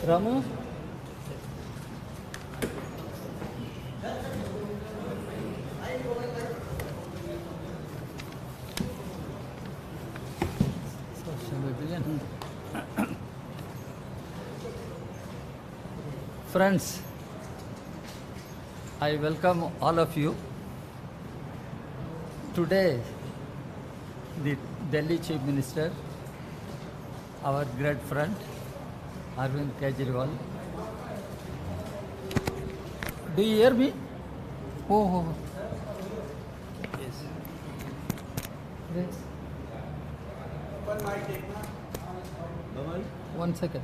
Ramu? So shall we begin? Friends, I welcome all of you. Today, the Delhi Chief Minister, our great friend, Arvind Kejriwal. Do you hear me? Oh. Yes. Yes. One second.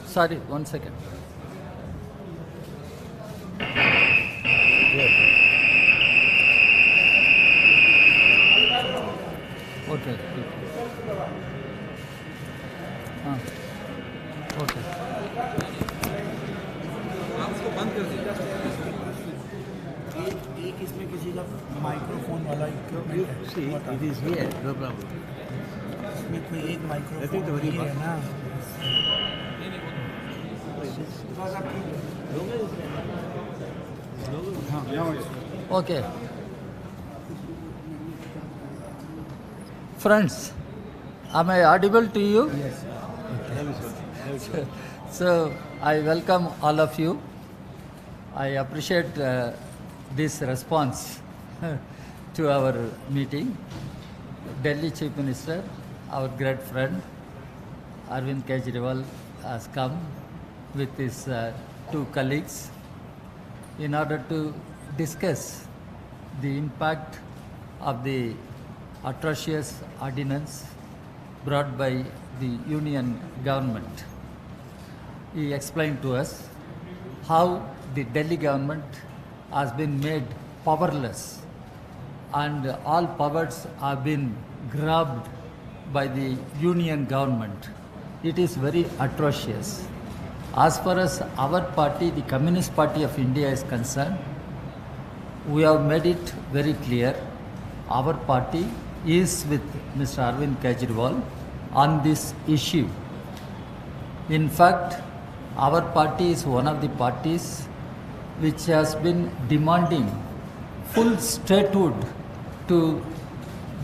Sorry, 1 second. Okay. हाँ, okay. एक इसमें किसी का microphone वाला equipment है। See, it is here, no problem. इसमें कोई एक I think the microphone very ही है ना। Okay. Friends, am I audible to you? Yes. So, I welcome all of you. I appreciate this response to our meeting. Delhi Chief Minister, our great friend, Arvind Kejriwal, has come with his two colleagues in order to discuss the impact of the atrocious ordinance brought by the union government. He explained to us how the Delhi government has been made powerless and all powers have been grabbed by the union government. It is very atrocious. As far as our party, the Communist Party of India, is concerned, we have made it very clear. Our party is with Mr. Arvind Kejriwal on this issue. In fact, our party is one of the parties which has been demanding full statehood to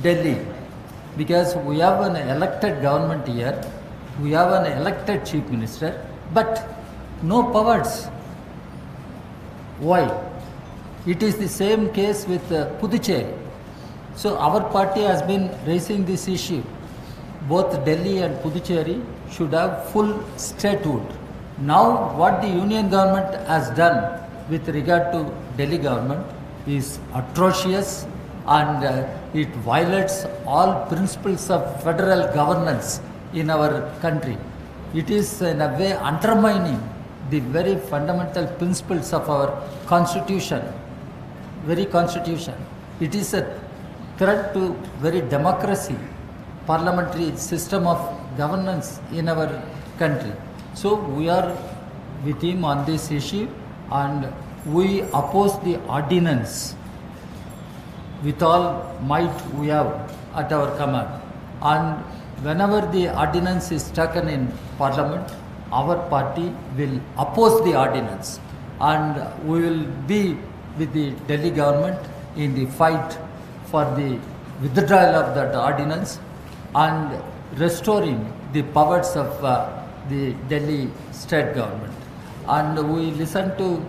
Delhi, because we have an elected government here, we have an elected chief minister, but no powers. Why? It is the same case with Puducherry. So our party has been raising this issue. Both Delhi and Puducherry should have full statehood. Now what the union government has done with regard to Delhi government is atrocious, and it violates all principles of federal governance in our country. It is in a way undermining the very fundamental principles of our constitution, very constitution. It is a threat to very democracy, parliamentary system of governance in our country. So we are with him on this issue, and we oppose the ordinance with all might we have at our command. And whenever the ordinance is taken in parliament, our party will oppose the ordinance, and we will be with the Delhi government in the fight for the withdrawal of that ordinance and restoring the powers of the Delhi state government. And we listened to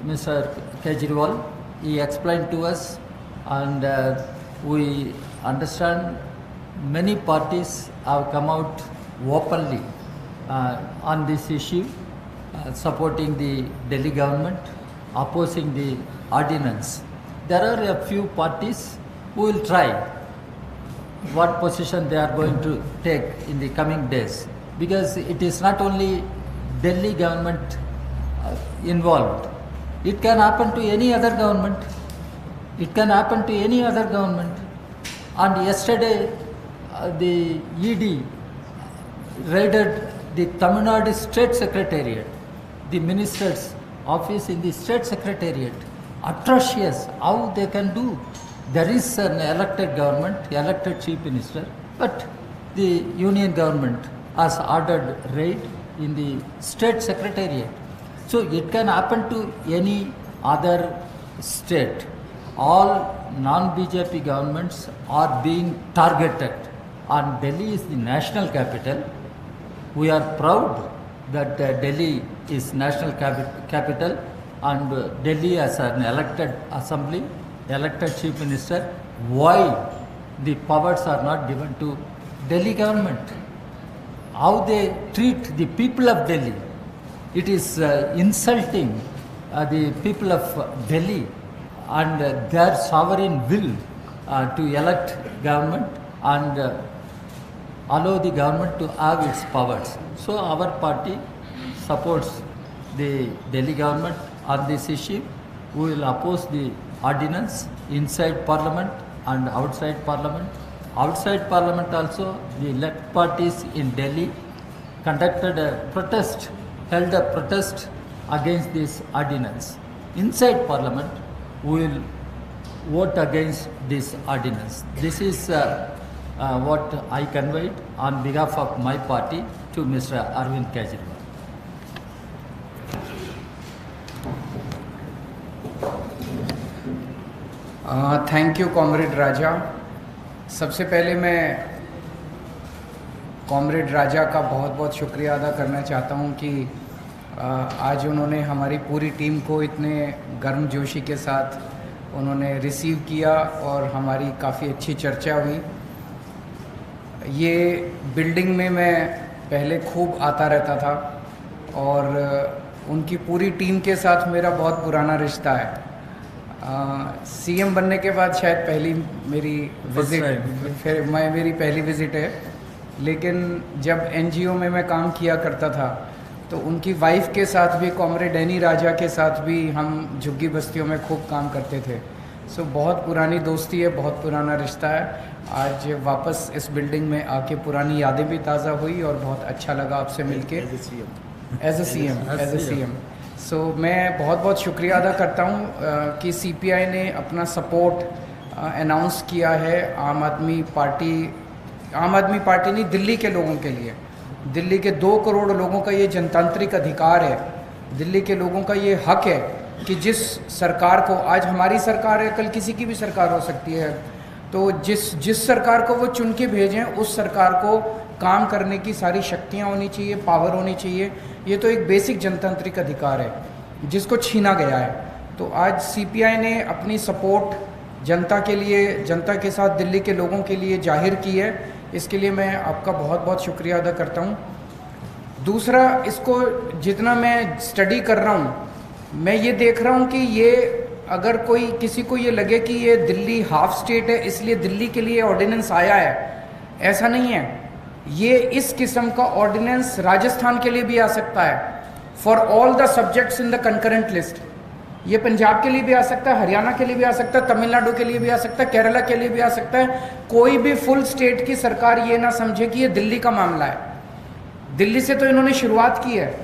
Mr. Kejriwal. He explained to us, and we understand many parties have come out openly on this issue, supporting the Delhi government, opposing the ordinance. There are a few parties who will try what position they are going to take in the coming days, because it is not only Delhi government involved. It can happen to any other government. It can happen to any other government. And yesterday, the ED raided the Tamil Nadu State Secretariat, the minister's office in the State Secretariat. Atrocious, how they can do. There is an elected government, elected chief minister, but the union government has ordered raid in the state secretariat. So it can happen to any other state. All non-BJP governments are being targeted, and Delhi is the national capital. We are proud that Delhi is national capital, and Delhi as an elected assembly, elected chief minister. Why the powers are not given to Delhi government? How they treat the people of Delhi? It is insulting the people of Delhi and their sovereign will to elect government and allow the government to have its powers. So our party supports the Delhi government on this issue. We will oppose the ordinance inside parliament and outside parliament. Outside parliament also, the left parties in Delhi conducted a protest, held a protest against this ordinance. Inside parliament, we will vote against this ordinance. This is what I conveyed on behalf of my party to Mr. Arvind Kejriwal. Thank you comrade Raja. सबसे पहले मैं comrade राजा का बहुत बहुत शुक्रिया अदा करना चाहता हूं कि आज उन्होंने हमारी पूरी टीम को इतने गर्मजोशी के साथ उन्होंने रिसीव किया और हमारी काफ़ी अच्छी चर्चा हुई। ये बिल्डिंग में मैं पहले खूब आता रहता था और उनकी पूरी टीम के साथ मेरा बहुत पुराना रिश्ता है। सीएम बनने के बाद शायद पहली मेरी विज़िट मेरी पहली विज़िट है, लेकिन जब एनजीओ में मैं काम किया करता था तो उनकी वाइफ के साथ भी, कॉमरेड एनी राजा के साथ भी हम झुग्गी बस्तियों में खूब काम करते थे। सो बहुत पुरानी दोस्ती है, बहुत पुराना रिश्ता है। आज वापस इस बिल्डिंग में आके पुरानी यादें भी ताज़ा हुई और बहुत अच्छा लगा आपसे मिलके एज ए सीएम। सो मैं बहुत बहुत शुक्रिया अदा करता हूँ कि सीपीआई ने अपना सपोर्ट अनाउंस किया है आम आदमी पार्टी नहीं, दिल्ली के लोगों के लिए। दिल्ली के 2 करोड़ लोगों का ये जनतांत्रिक अधिकार है, दिल्ली के लोगों का ये हक है कि जिस सरकार को, आज हमारी सरकार है, कल किसी की भी सरकार हो सकती है, तो जिस सरकार को वो चुन के भेजें उस सरकार को काम करने की सारी शक्तियाँ होनी चाहिए, पावर होनी चाहिए। ये तो एक बेसिक जनतांत्रिक अधिकार है जिसको छीना गया है। तो आज सीपीआई ने अपनी सपोर्ट जनता के लिए, जनता के साथ दिल्ली के लोगों के लिए जाहिर की है। इसके लिए मैं आपका बहुत बहुत शुक्रिया अदा करता हूँ। दूसरा, इसको जितना मैं स्टडी कर रहा हूँ, मैं ये देख रहा हूँ कि ये अगर किसी को ये लगे कि ये दिल्ली हाफ स्टेट है इसलिए दिल्ली के लिए ऑर्डिनेंस आया है, ऐसा नहीं है। ये इस किस्म का ऑर्डिनेंस राजस्थान के लिए भी आ सकता है, for all the subjects in the concurrent list. ये पंजाब के लिए भी आ सकता है, हरियाणा के लिए भी आ सकता है, तमिलनाडु के लिए भी आ सकता है, केरला के लिए भी आ सकता है। कोई भी फुल स्टेट की सरकार ये ना समझे कि ये दिल्ली का मामला है। दिल्ली से तो इन्होंने शुरुआत की है,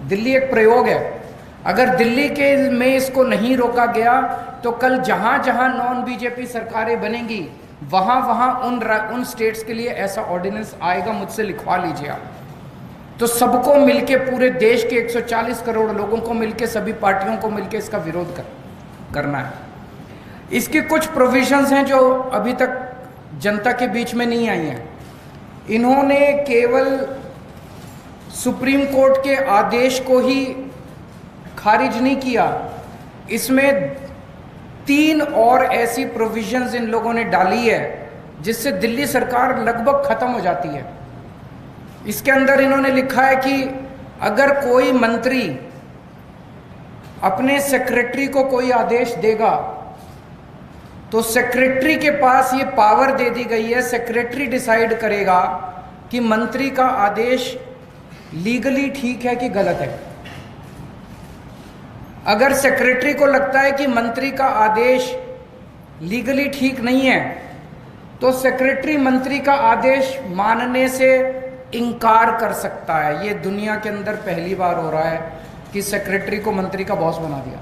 दिल्ली एक प्रयोग है। अगर दिल्ली के में इसको नहीं रोका गया तो कल जहां जहां नॉन बीजेपी सरकारें बनेंगी वहां वहां उन स्टेट्स के लिए ऐसा ऑर्डिनेंस आएगा। मुझसे लिखवा लीजिए आप। तो सबको मिलके, पूरे देश के 140 करोड़ लोगों को मिलके, सभी पार्टियों को मिलके इसका विरोध करना है। इसके कुछ प्रोविजंस हैं जो अभी तक जनता के बीच में नहीं आई हैं। इन्होंने केवल सुप्रीम कोर्ट के आदेश को ही खारिज नहीं किया, इसमें 3 और ऐसी प्रोविजंस इन लोगों ने डाली है जिससे दिल्ली सरकार लगभग खत्म हो जाती है। इसके अंदर इन्होंने लिखा है कि अगर कोई मंत्री अपने सेक्रेटरी को कोई आदेश देगा तो सेक्रेटरी के पास ये पावर दे दी गई है, सेक्रेटरी डिसाइड करेगा कि मंत्री का आदेश लीगली ठीक है कि गलत है। अगर सेक्रेटरी को लगता है कि मंत्री का आदेश लीगली ठीक नहीं है तो सेक्रेटरी मंत्री का आदेश मानने से इनकार कर सकता है। ये दुनिया के अंदर पहली बार हो रहा है कि सेक्रेटरी को मंत्री का बॉस बना दिया।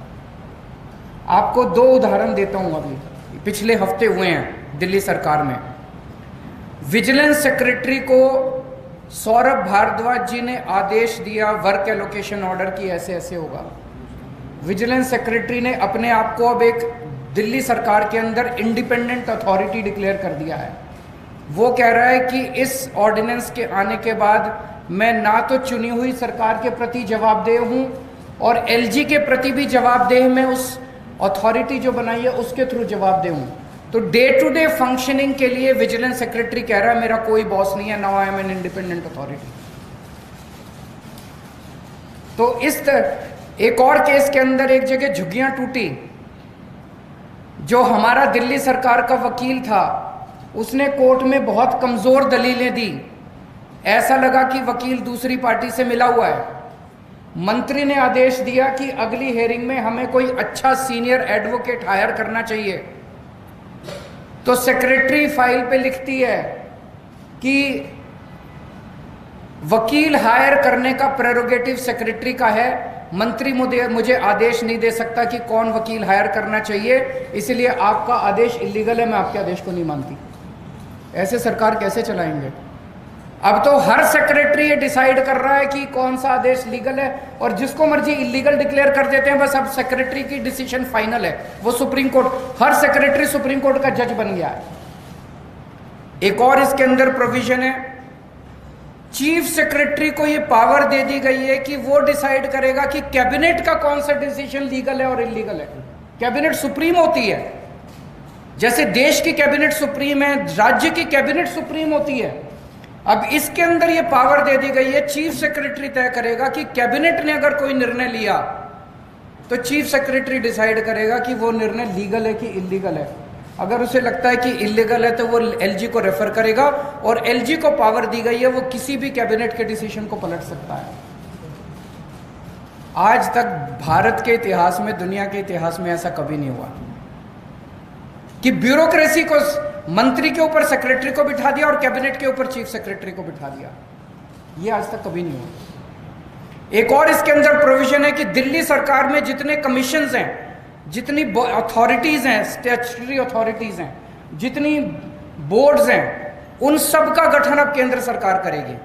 आपको 2 उदाहरण देता हूं, अभी पिछले हफ्ते हुए हैं दिल्ली सरकार में। विजिलेंस सेक्रेटरी को सौरभ भारद्वाज जी ने आदेश दिया वर्क एलोकेशन ऑर्डर की ऐसे ऐसे होगा। विजिलेंस सेक्रेटरी ने अपने आप को अब एक दिल्ली सरकार के अंदर इंडिपेंडेंट अथॉरिटी डिक्लेयर कर दिया है। वो कह रहा है कि इस ऑर्डिनेंस के आने के बाद मैं ना तो चुनी हुई सरकार के प्रति जवाबदेह हूं और एलजी के प्रति भी जवाबदेह, मैं उस अथॉरिटी जो बनाई है उसके थ्रू जवाबदेह हूं। तो डे टू डे फंक्शनिंग के लिए विजिलेंस सेक्रेटरी कह रहा है मेरा कोई बॉस नहीं है, now I am an independent authority. तो इस एक और केस के अंदर एक जगह झुग्गियां टूटी। जो हमारा दिल्ली सरकार का वकील था उसने कोर्ट में बहुत कमजोर दलीलें दी। ऐसा लगा कि वकील दूसरी पार्टी से मिला हुआ है। मंत्री ने आदेश दिया कि अगली हेयरिंग में हमें कोई अच्छा सीनियर एडवोकेट हायर करना चाहिए। तो सेक्रेटरी फाइल पे लिखती है कि वकील हायर करने का प्रेरोगेटिव सेक्रेटरी का है, मंत्री मुझे आदेश नहीं दे सकता कि कौन वकील हायर करना चाहिए, इसलिए आपका आदेश इलीगल है, मैं आपके आदेश को नहीं मानती। ऐसे सरकार कैसे चलाएंगे? अब तो हर सेक्रेटरी ये डिसाइड कर रहा है कि कौन सा आदेश लीगल है और जिसको मर्जी इलीगल डिक्लेयर कर देते हैं। बस अब सेक्रेटरी की डिसीजन फाइनल है, वो सुप्रीम कोर्ट, हर सेक्रेटरी सुप्रीम कोर्ट का जज बन गया है। एक और इसके अंदर प्रोविजन है, चीफ सेक्रेटरी को ये पावर दे दी गई है कि वो डिसाइड करेगा कि कैबिनेट का कौन सा डिसीजन लीगल है और इलीगल है। कैबिनेट सुप्रीम होती है, जैसे देश की कैबिनेट सुप्रीम है, राज्य की कैबिनेट सुप्रीम होती है। अब इसके अंदर ये पावर दे दी गई है, चीफ सेक्रेटरी तय करेगा कि कैबिनेट ने अगर कोई निर्णय लिया तो चीफ सेक्रेटरी डिसाइड करेगा कि वो निर्णय लीगल है कि इलीगल है। अगर उसे लगता है कि इलीगल है तो वो एलजी को रेफर करेगा और एलजी को पावर दी गई है, वो किसी भी कैबिनेट के डिसीजन को पलट सकता है। आज तक भारत के इतिहास में, दुनिया के इतिहास में ऐसा कभी नहीं हुआ कि ब्यूरोक्रेसी को मंत्री के ऊपर सेक्रेटरी को बिठा दिया और कैबिनेट के ऊपर चीफ सेक्रेटरी को बिठा दिया। ये आज तक कभी नहीं हुआ। एक और इसके अंदर प्रोविजन है कि दिल्ली सरकार में जितने कमीशंस हैं, जितनी अथॉरिटीज हैं, स्टैट्यूटरी अथॉरिटीज हैं, जितनी बोर्ड्स हैं, उन सब का गठन अब केंद्र सरकार करेगी।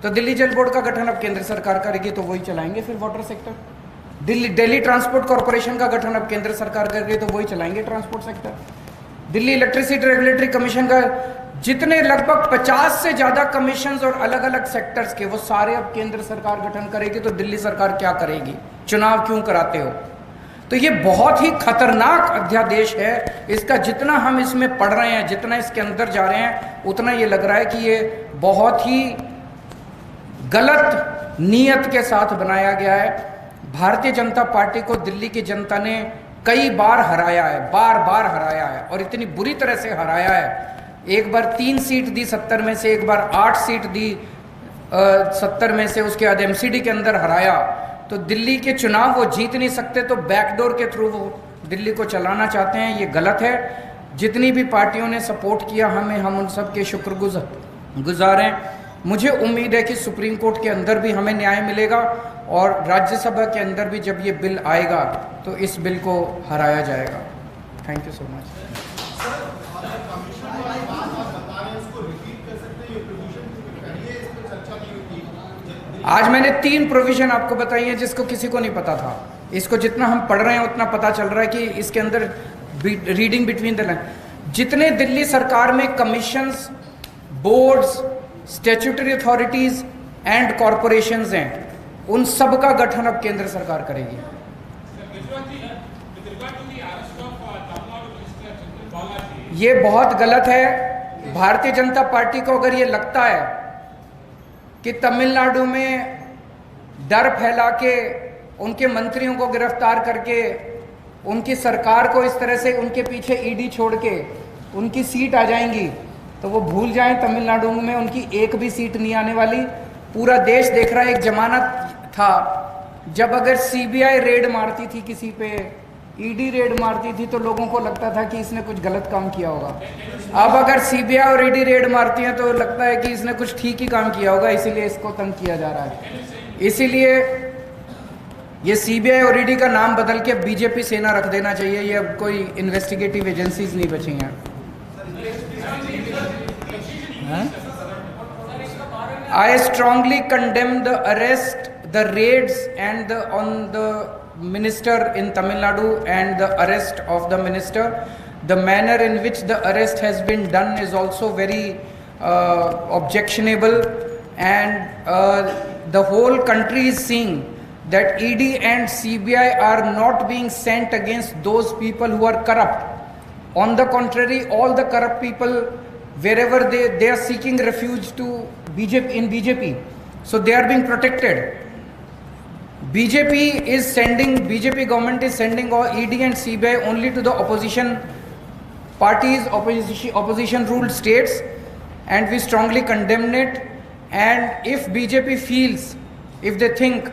तो दिल्ली जल बोर्ड का गठन अब केंद्र सरकार करेगी, तो वही चलाएंगे फिर water sector. Delhi transport corporation का गठन अब केंद्र सरकार करेगी, तो वही चलाएंगे transport sector. Delhi electricity regulatory commission का जितने लगभग 50 से ज्यादा कमीशंस और अलग अलग सेक्टर्स के, वो सारे अब केंद्र सरकार गठन करेगी। तो दिल्ली सरकार क्या करेगी? चुनाव क्यों कराते हो? तो ये बहुत ही खतरनाक अध्यादेश है। इसका जितना हम इसमें पढ़ रहे हैं, जितना इसके अंदर जा रहे हैं, उतना ये लग रहा है कि ये बहुत ही गलत नीयत के साथ बनाया गया है। भारतीय जनता पार्टी को दिल्ली की जनता ने कई बार हराया है, बार बार हराया है और इतनी बुरी तरह से हराया है। एक बार 3 सीट दी 70 में से, एक बार 8 सीट दी 70 में से, उसके बाद एमसीडी के अंदर हराया। तो दिल्ली के चुनाव वो जीत नहीं सकते, तो बैकडोर के थ्रू वो दिल्ली को चलाना चाहते हैं। ये गलत है। जितनी भी पार्टियों ने सपोर्ट किया हमें, हम उन सब के शुक्रगुजार हैं। मुझे उम्मीद है कि सुप्रीम कोर्ट के अंदर भी हमें न्याय मिलेगा और राज्यसभा के अंदर भी जब ये बिल आएगा तो इस बिल को हराया जाएगा। Thank you so much. आज मैंने 3 प्रोविजन आपको बताई है जिसको किसी को नहीं पता था। इसको जितना हम पढ़ रहे हैं उतना पता चल रहा है कि इसके अंदर रीडिंग बिटवीन द लाइन, जितने दिल्ली सरकार में commissions, boards, statutory authorities and corporations हैं, उन सब का गठन अब केंद्र सरकार करेगी। ये बहुत गलत है। भारतीय जनता पार्टी को अगर ये लगता है कि तमिलनाडु में डर फैला के उनके मंत्रियों को गिरफ्तार करके उनकी सरकार को इस तरह से उनके पीछे ईडी छोड़ के उनकी सीट आ जाएंगी, तो वो भूल जाएं तमिलनाडु में उनकी एक भी सीट नहीं आने वाली। पूरा देश देख रहा है। एक जमाना था जब अगर सीबीआई रेड मारती थी किसी पे, ईडी रेड मारती थी, तो लोगों को लगता था कि इसने कुछ गलत काम किया होगा। अब अगर सीबीआई और ईडी रेड मारती हैं तो लगता है कि इसने कुछ ठीक ही काम किया होगा, इसीलिए इसको तंग किया जा रहा है। इसीलिए ये सीबीआई और ईडी का नाम बदल के बीजेपी सेना रख देना चाहिए। ये अब कोई इन्वेस्टिगेटिव एजेंसीज नहीं बची हैं। Huh? I strongly condemn the arrest, the raids, and on the minister in Tamil Nadu and the arrest of the minister. The manner in which the arrest has been done is also very objectionable, and the whole country is seeing that ED and CBI are not being sent against those people who are corrupt. On the contrary, all the corrupt people, wherever they are seeking refuge to BJP, so they are being protected. BJP government is sending all ED and CBI only to the opposition parties, opposition ruled states, and we strongly condemn it. And if BJP feels, if they think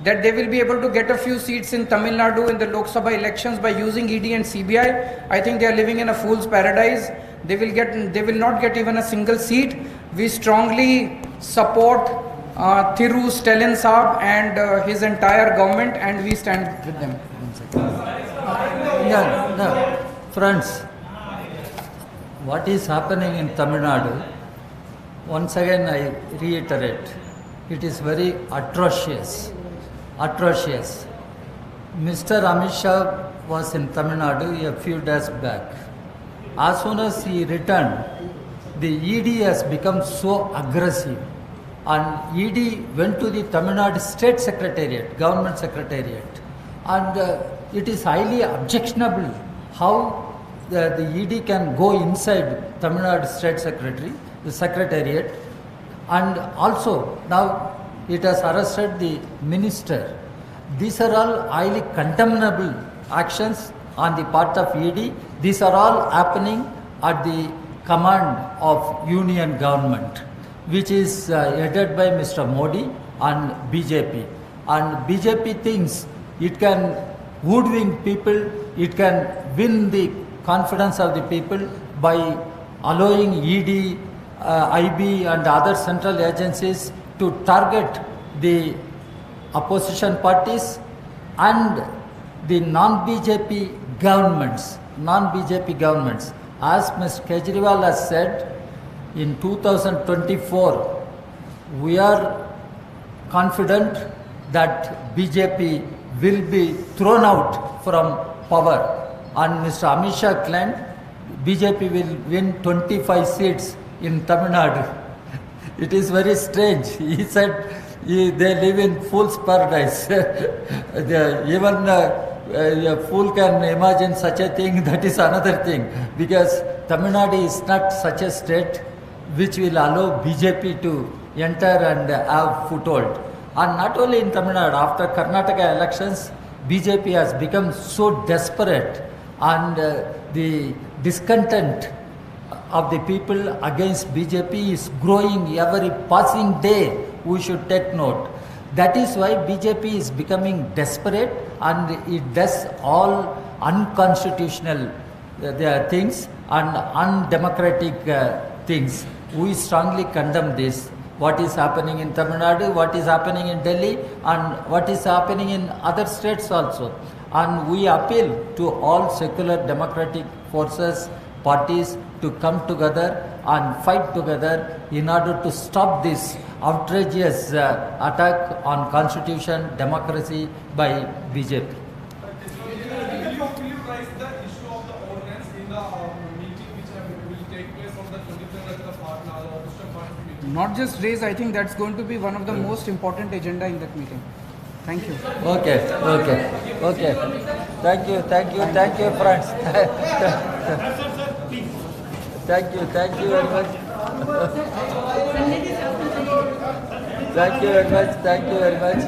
that they will be able to get a few seats in Tamil Nadu in the Lok Sabha elections by using ED and CBI, I think they are living in a fool's paradise. They will not get even a single seat. We strongly support Thiru Stalin Saab and his entire government, and we stand with them. No. Friends, what is happening in Tamil Nadu, once again I reiterate, it is very atrocious. Atrocious. Mr. Amit Shah was in Tamil Nadu a few days back. As soon as he returned, the ED has become so aggressive, and ED went to the Tamil Nadu State Secretariat, Government Secretariat, and it is highly objectionable how the ED can go inside Tamil Nadu State Secretariat, and also now it has arrested the minister. These are all highly condemnable actions on the part of ED. These are all happening at the command of union government, which is headed by Mr. Modi and BJP. And BJP thinks it can hoodwink people, it can win the confidence of the people by allowing ED, IB and other central agencies to target the opposition parties and the non-BJP governments. As Mr. Kejriwal has said, in 2024, we are confident that BJP will be thrown out from power. And Mr. Amit Shah claimed BJP will win 25 seats in Tamil Nadu. It is very strange. He said they live in fool's paradise. Even a fool can imagine such a thing. That is another thing. Because Tamil Nadu is not such a state which will allow BJP to enter and have foothold. And not only in Tamil Nadu, after Karnataka elections, BJP has become so desperate, and the discontent of the people against BJP is growing every passing day. We should take note. That is why BJP is becoming desperate, and it does all unconstitutional things and undemocratic things. We strongly condemn this. What is happening in Tamil Nadu, what is happening in Delhi, and what is happening in other states also. And we appeal to all secular democratic forces, parties to come together and fight together in order to stop this outrageous attack on constitution, democracy by BJP. Will you raise the issue of the ordinance in the meeting which will take place on the 23rd at the Office of Party meeting? Not just raise, I think that's going to be one of the most important agenda in that meeting. Thank you. Okay. Thank you, friends. Thank you very much. Thank you very much.